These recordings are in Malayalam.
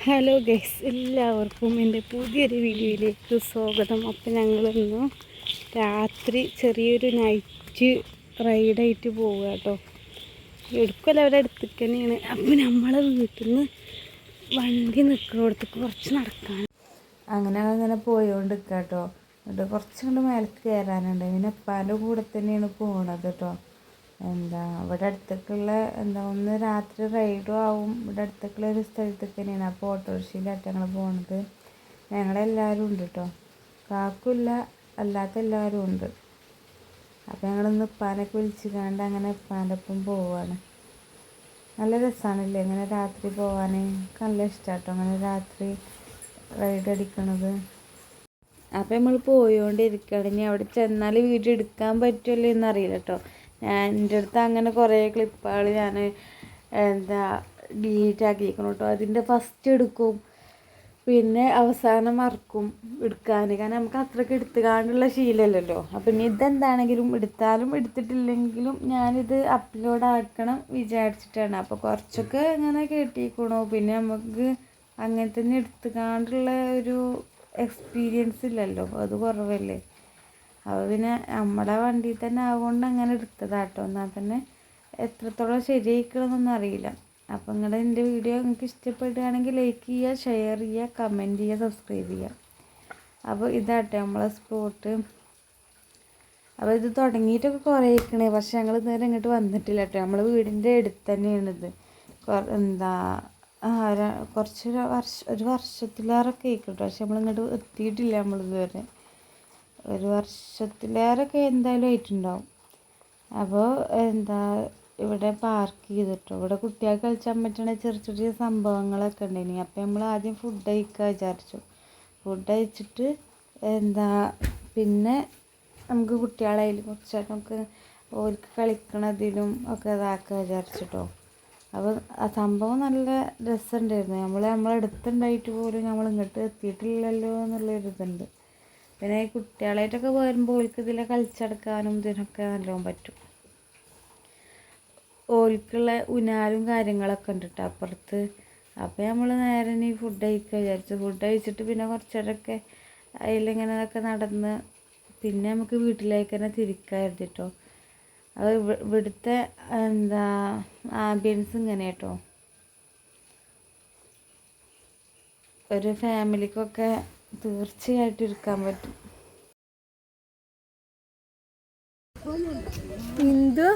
ഹലോ ഗൈസ്, എല്ലാവർക്കും എൻ്റെ പുതിയൊരു വീഡിയോയിലേക്ക് സ്വാഗതം. അപ്പോൾ ഞങ്ങളിന്ന് രാത്രി ചെറിയൊരു നൈറ്റ് റൈഡായിട്ട് പോവുക കേട്ടോ. എടുക്കല്ല അവരുടെ അടുത്തേക്ക് തന്നെയാണ്. അപ്പോൾ നമ്മളെ വീട്ടിൽ നിന്ന് വണ്ടി നിൽക്കുന്നിടത്തേക്ക് കുറച്ച് നടക്കാൻ അങ്ങനെ പോയോണ്ടിരിക്കുക കേട്ടോ. എന്നിട്ട് കുറച്ചും കൊണ്ട് മേലേക്ക് കയറാനുണ്ട്. പിന്നെ ഉപ്പാൻ്റെ കൂടെ തന്നെയാണ് പോണത് കേട്ടോ. ഇവിടെ അടുത്തേക്കുള്ള ഒന്ന് രാത്രി റൈഡും ആവും. ഇവിടെ അടുത്തേക്കുള്ള ഒരു സ്ഥലത്തേക്ക് തന്നെയാണ്. അപ്പോൾ ഓട്ടോറിക്ഷയിലായിട്ട് ഞങ്ങൾ പോണത്. ഞങ്ങളെല്ലാവരും ഉണ്ട് കേട്ടോ. കാക്കില്ല, അല്ലാത്ത എല്ലാവരും ഉണ്ട്. അപ്പോൾ ഞങ്ങളിന്ന് ഉപ്പാനൊക്കെ വിളിച്ചിക്കാണ്ട് അങ്ങനെ ഉപ്പാൻ്റെ ഒപ്പം പോവാണ്. നല്ല രസമാണല്ലേ ഇങ്ങനെ രാത്രി പോവാൻ. എനിക്ക് നല്ല ഇഷ്ടമാണ് കേട്ടോ അങ്ങനെ രാത്രി റൈഡ് അടിക്കണത്. അപ്പോൾ നമ്മൾ പോയോണ്ടിരിക്കുകയാണ്. ഇനി അവിടെ ചെന്നാൽ വീഡിയോ എടുക്കാൻ പറ്റുമല്ലോ എന്നറിയില്ല കേട്ടോ. എൻ്റെ അടുത്ത് അങ്ങനെ കുറേ ക്ലിപ്പുകൾ ഞാൻ ഡിലീറ്റ് ആക്കിയിരിക്കണം കേട്ടോ. അതിൻ്റെ ഫസ്റ്റ് എടുക്കും, പിന്നെ അവസാനം മറക്കും എടുക്കാൻ. കാരണം നമുക്ക് അത്രയ്ക്ക് എടുത്തുകാണ്ടുള്ള ശീലമല്ലല്ലോ. അപ്പം ഇനി ഇതെന്താണെങ്കിലും എടുത്താലും എടുത്തിട്ടില്ലെങ്കിലും ഞാനിത് അപ്ലോഡ് ആക്കണം വിചാരിച്ചിട്ടാണ്. അപ്പോൾ കുറച്ചൊക്കെ ഇങ്ങനെ കേട്ടിരിക്കണോ. പിന്നെ നമുക്ക് അങ്ങനെ തന്നെ എടുത്തുകാണ്ടുള്ള ഒരു എക്സ്പീരിയൻസ് ഇല്ലല്ലോ, അത് കുറവല്ലേ. അപ്പോൾ പിന്നെ നമ്മുടെ വണ്ടിയിൽ തന്നെ ആവുകൊണ്ട് അങ്ങനെ എടുത്തതാട്ടോ. എന്നാൽ തന്നെ എത്രത്തോളം ശരിയായിക്കണമെന്നൊന്നും അറിയില്ല. അപ്പോൾ നിങ്ങളുടെ എൻ്റെ വീഡിയോ നിങ്ങൾക്ക് ഇഷ്ടപ്പെടുകയാണെങ്കിൽ ലൈക്ക് ചെയ്യുക, ഷെയർ ചെയ്യുക, കമൻറ്റ് ചെയ്യുക, സബ്സ്ക്രൈബ് ചെയ്യുക. അപ്പോൾ ഇതാട്ടെ നമ്മളെ സ്പോട്ട്. അപ്പോൾ ഇത് തുടങ്ങിയിട്ടൊക്കെ കുറേ ഇരിക്കണേ, പക്ഷെ ഞങ്ങൾ ഇതുവരെ ഇങ്ങോട്ട് വന്നിട്ടില്ല കേട്ടോ. നമ്മൾ വീടിൻ്റെ അടുത്ത് തന്നെയാണിത്. ഒരു വർഷത്തിലേറൊക്കെ ആയിക്കോട്ടെ, പക്ഷെ നമ്മളിങ്ങോട്ട് എത്തിയിട്ടില്ല. നമ്മളിതുവരെ ഒരു വർഷത്തിലേറൊക്കെ എന്തായാലും ആയിട്ടുണ്ടാവും. അപ്പോൾ ഇവിടെ പാർക്ക് ചെയ്തിട്ടോ. ഇവിടെ കുട്ടികൾക്ക് കളിച്ചാൻ പറ്റുന്ന ചെറിയ ചെറിയ സംഭവങ്ങളൊക്കെ ഉണ്ടായിനി. അപ്പോൾ നമ്മൾ ആദ്യം ഫുഡ് കഴിക്കാൻ വിചാരിച്ചു. ഫുഡ് കഴിച്ചിട്ട് പിന്നെ നമുക്ക് കുട്ടികളതിൽ കുറച്ചായിട്ട് നമുക്ക് ഓർക്ക് കളിക്കണതിലും ഒക്കെ ഇതാക്കാൻ വിചാരിച്ചിട്ടോ. അപ്പോൾ ആ സംഭവം നല്ല രസമുണ്ടായിരുന്നു. നമ്മളടുത്തുണ്ടായിട്ട് പോലും നമ്മൾ ഇങ്ങോട്ട് എത്തിയിട്ടില്ലല്ലോ എന്നുള്ളൊരിതുണ്ട്. പിന്നെ ഈ കുട്ടികളായിട്ടൊക്കെ വരുമ്പോൾ ഓൽക്ക് ഇതിലെ കളിച്ചെടുക്കാനും ഇതിനൊക്കെ നല്ലോണം പറ്റും. ഓൽക്കുള്ള ഉനാലും കാര്യങ്ങളൊക്കെ ഉണ്ട് കേട്ടോ അപ്പുറത്ത്. അപ്പോൾ നമ്മൾ നേരെ ഇനി ഫുഡ് കഴിക്കുക വിചാരിച്ചു. ഫുഡ് കഴിച്ചിട്ട് പിന്നെ കുറച്ചേരൊക്കെ അതിലിങ്ങനെ ഇതൊക്കെ നടന്ന് പിന്നെ നമുക്ക് വീട്ടിലേക്ക് തന്നെ തിരിക്കായിരുന്നു കേട്ടോ. അത് ഇവിടുത്തെ ആംബിയൻസ് ഇങ്ങനെ കേട്ടോ. ഒരു ഫാമിലിക്കൊക്കെ തീർച്ചയായിട്ടും ഇരിക്കാൻ പറ്റും. എന്ത്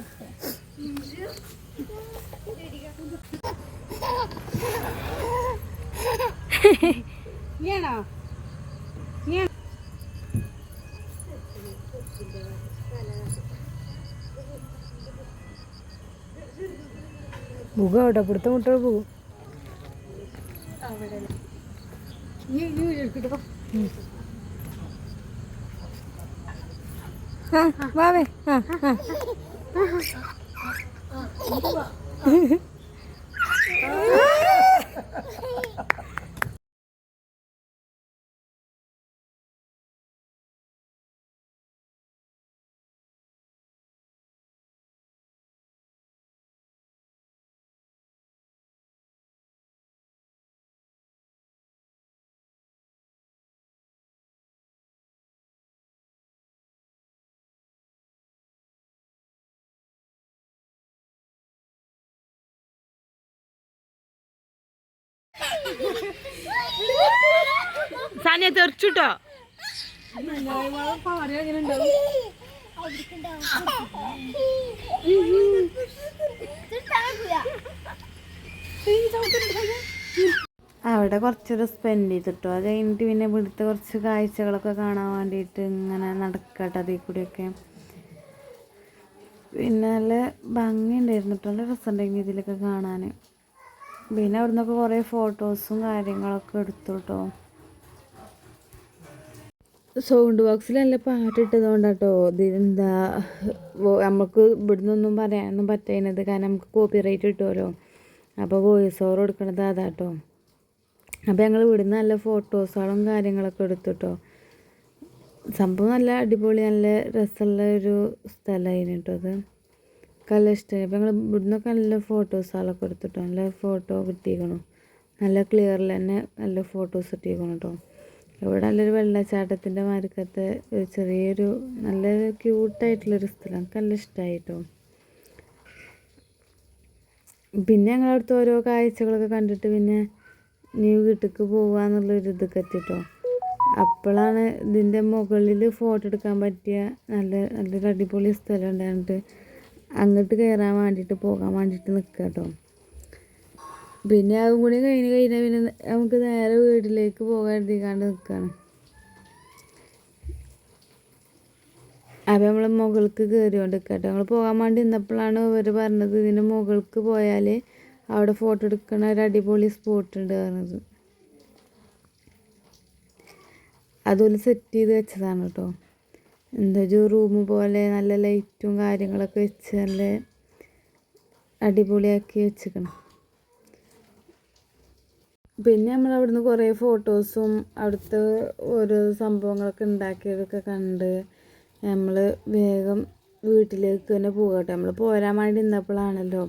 മുഖം അവിടെ പിടുത്ത മുട്ട പോകും. വാവേ സാനിയ തെറിച്ചുട്ടോ. അവിടെ കുറച്ചൊരു സ്പെൻഡ് ചെയ്തിട്ടോ. അത് കഴിഞ്ഞിട്ട് പിന്നെ ഇവിടുത്തെ കുറച്ച് കാഴ്ചകളൊക്കെ കാണാൻ വേണ്ടിയിട്ട് ഇങ്ങനെ നടക്കട്ടെ അതിൽ കൂടിയൊക്കെ. പിന്നെ നല്ല ഭംഗി ഉണ്ടായിരുന്നു കേട്ടോ. നല്ല രസമുണ്ടായിരുന്നു ഇതിലൊക്കെ കാണാൻ. പിന്നെ അവിടെ നിന്നൊക്കെ കുറേ ഫോട്ടോസും കാര്യങ്ങളൊക്കെ എടുത്തു കേട്ടോ. സൗണ്ട് ബോക്സിൽ നല്ല പാട്ടിട്ടതുകൊണ്ടാട്ടോ നമുക്ക് ഇവിടുന്നൊന്നും പറയാനൊന്നും പറ്റുന്നത്. കാരണം നമുക്ക് കോപ്പിറൈറ്റ് കിട്ടുമല്ലോ. അപ്പോൾ വോയിസ് ഓവർ കൊടുക്കണത് അതാട്ടോ. അപ്പോൾ ഞങ്ങൾ ഇവിടുന്ന് നല്ല ഫോട്ടോസുകളും കാര്യങ്ങളൊക്കെ എടുത്തു കേട്ടോ. സംഭവം നല്ല അടിപൊളി, നല്ല രസമുള്ള ഒരു സ്ഥലമായിരുന്നു കേട്ടോ. അത് നല്ല ഇഷ്ടമായി. അപ്പോൾ ഞങ്ങൾ ഇവിടുന്നൊക്കെ നല്ല ഫോട്ടോസുകളൊക്കെ എടുത്തിട്ടോ. നല്ല ഫോട്ടോ കിട്ടിയിരിക്കണം. നല്ല ക്ലിയറിൽ തന്നെ നല്ല ഫോട്ടോസ് ഇട്ടിരിക്കണം കേട്ടോ. ഇവിടെ നല്ലൊരു വെള്ളച്ചാട്ടത്തിൻ്റെ മാർക്കത്തെ ഒരു ചെറിയൊരു നല്ലൊരു ക്യൂട്ടായിട്ടുള്ളൊരു സ്ഥലം, എനിക്ക് നല്ല ഇഷ്ടമായി കേട്ടോ. പിന്നെ ഞങ്ങളവിടുത്തെ ഓരോ കാഴ്ചകളൊക്കെ കണ്ടിട്ട് പിന്നെ നീ വീട്ടിലേക്ക് പോകാന്നുള്ളൊരു ഇതൊക്കെ എത്തിട്ടോ. അപ്പോഴാണ് ഇതിൻ്റെ മുകളിൽ ഫോട്ടോ എടുക്കാൻ പറ്റിയ നല്ലൊരു അടിപൊളി സ്ഥലം ഉണ്ടായിട്ട് അങ്ങോട്ട് കയറാൻ വേണ്ടിയിട്ട് പോകാൻ വേണ്ടിയിട്ട് നിൽക്കുക കേട്ടോ. പിന്നെ അതും കൂടി കഴിഞ്ഞാൽ പിന്നെ നമുക്ക് നേരെ വീട്ടിലേക്ക് പോകാൻ എഴുതിക്കാണ്ട് നിൽക്കുകയാണ്. അപ്പോൾ നമ്മൾ മുകൾക്ക് കയറിക്കൊണ്ട് കേട്ടോ. ഞങ്ങൾ പോകാൻ വേണ്ടി നിന്നപ്പോഴാണ് ഇവർ പറഞ്ഞത് ഇതിൻ്റെ മുകൾക്ക് പോയാൽ അവിടെ ഫോട്ടോ എടുക്കണ ഒരു അടിപൊളി സ്പോട്ട് ഉണ്ട് പറഞ്ഞത്. അതുപോലെ സെറ്റ് ചെയ്ത് വെച്ചതാണ് കേട്ടോ. എന്താ ഒരു റൂം പോലെ നല്ല ലൈറ്റും കാര്യങ്ങളൊക്കെ വെച്ച് നല്ല അടിപൊളിയാക്കി വെച്ചിരിക്കണം. പിന്നെ നമ്മൾ അവിടുന്ന് കുറേ ഫോട്ടോസും അവിടുത്തെ ഓരോ സംഭവങ്ങളൊക്കെ ഉണ്ടാക്കിയതൊക്കെ കണ്ട് നമ്മൾ വേഗം വീട്ടിലേക്ക് തന്നെ പോകാം കേട്ടോ. നമ്മൾ പോരാൻ വേണ്ടി നിന്നപ്പോഴാണല്ലോ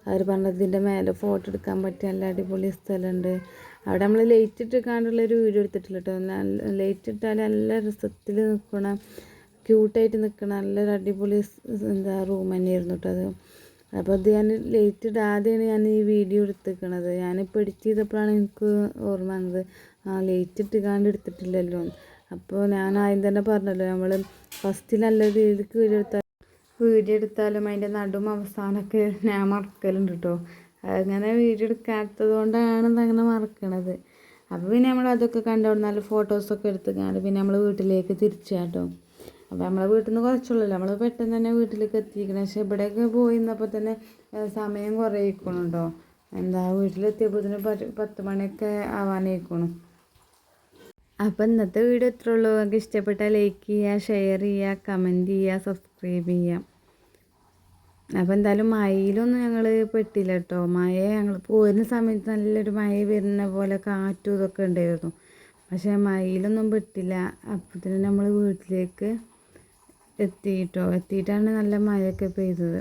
അവർ പറഞ്ഞത് ഇതിൻ്റെ മേലെ ഫോട്ടോ എടുക്കാൻ പറ്റിയ നല്ല അടിപൊളി സ്ഥലമുണ്ട്. അവിടെ നമ്മൾ ലൈറ്റ് ഇട്ടിക്കാണ്ടുള്ളൊരു വീഡിയോ എടുത്തിട്ടില്ല കേട്ടോ. ലൈറ്റ് ഇട്ടാൽ നല്ല രസത്തിൽ നിൽക്കണം, ക്യൂട്ടായിട്ട് നിൽക്കണം, നല്ലൊരു അടിപൊളി റൂം തന്നെയായിരുന്നു കേട്ടോ അത്. അപ്പോൾ അത് ഞാൻ ലൈറ്റ് ഇടാതെയാണ് ഞാൻ ഈ വീഡിയോ എടുത്തിരിക്കണത്. ഞാനിപ്പോൾ എഡിറ്റ് ചെയ്തപ്പോഴാണ് എനിക്ക് ഓർമ്മ വന്നത് ലൈറ്റ് ഇട്ടിക്കാണ്ട് എടുത്തിട്ടില്ലല്ലോ. അപ്പോൾ ഞാൻ ആദ്യം തന്നെ പറഞ്ഞല്ലോ നമ്മൾ ഫസ്റ്റ് നല്ല രീതിക്ക് വീഡിയോ എടുത്താലും അതിൻ്റെ നടും അവസാനമൊക്കെ ഞാൻ മറക്കലുണ്ട് കേട്ടോ. അങ്ങനെ വീഡിയോ എടുക്കാത്തത് കൊണ്ടാണ് അങ്ങനെ മറക്കണത്. അപ്പോൾ പിന്നെ നമ്മൾ അതൊക്കെ കണ്ടുകൊണ്ട് നല്ല ഫോട്ടോസൊക്കെ എടുത്തുകൊണ്ട് പിന്നെ നമ്മൾ വീട്ടിലേക്ക് തിരിച്ചു കേട്ടോ. അപ്പോൾ നമ്മളെ വീട്ടിൽ നിന്ന് കുറച്ചുള്ളല്ലോ, നമ്മൾ പെട്ടെന്ന് തന്നെ വീട്ടിലേക്ക് എത്തിക്കണം. പക്ഷേ ഇവിടെയൊക്കെ പോയി നിന്നപ്പോൾ തന്നെ സമയം കുറേ ആയിക്കണം കേട്ടോ. വീട്ടിലെത്തിയപ്പോൾ തന്നെ 10 മണിയൊക്കെ ആവാനായിക്കണം. അപ്പോൾ ഇന്നത്തെ വീഡിയോ ഇത്രേ ഉള്ളൂ. നിങ്ങൾക്ക് ഇഷ്ടപ്പെട്ടാൽ ലൈക്ക് ചെയ്യുക, ഷെയർ ചെയ്യുക, കമൻറ്റ് ചെയ്യുക, സബ്സ്ക്രൈബ് ചെയ്യുക. അപ്പോൾ എന്തായാലും മഴയിലൊന്നും ഞങ്ങൾ പെട്ടില്ല കേട്ടോ. ഞങ്ങൾ പോരുന്ന സമയത്ത് നല്ലൊരു മഴ വരുന്ന പോലെ കാറ്റും ഇതൊക്കെ ഉണ്ടായിരുന്നു. പക്ഷേ മഴയിലൊന്നും പെട്ടില്ല. അപ്പോൾ തന്നെ നമ്മൾ വീട്ടിലേക്ക് എത്തിയിട്ടാണ് നല്ല മഴയൊക്കെ പെയ്തത്.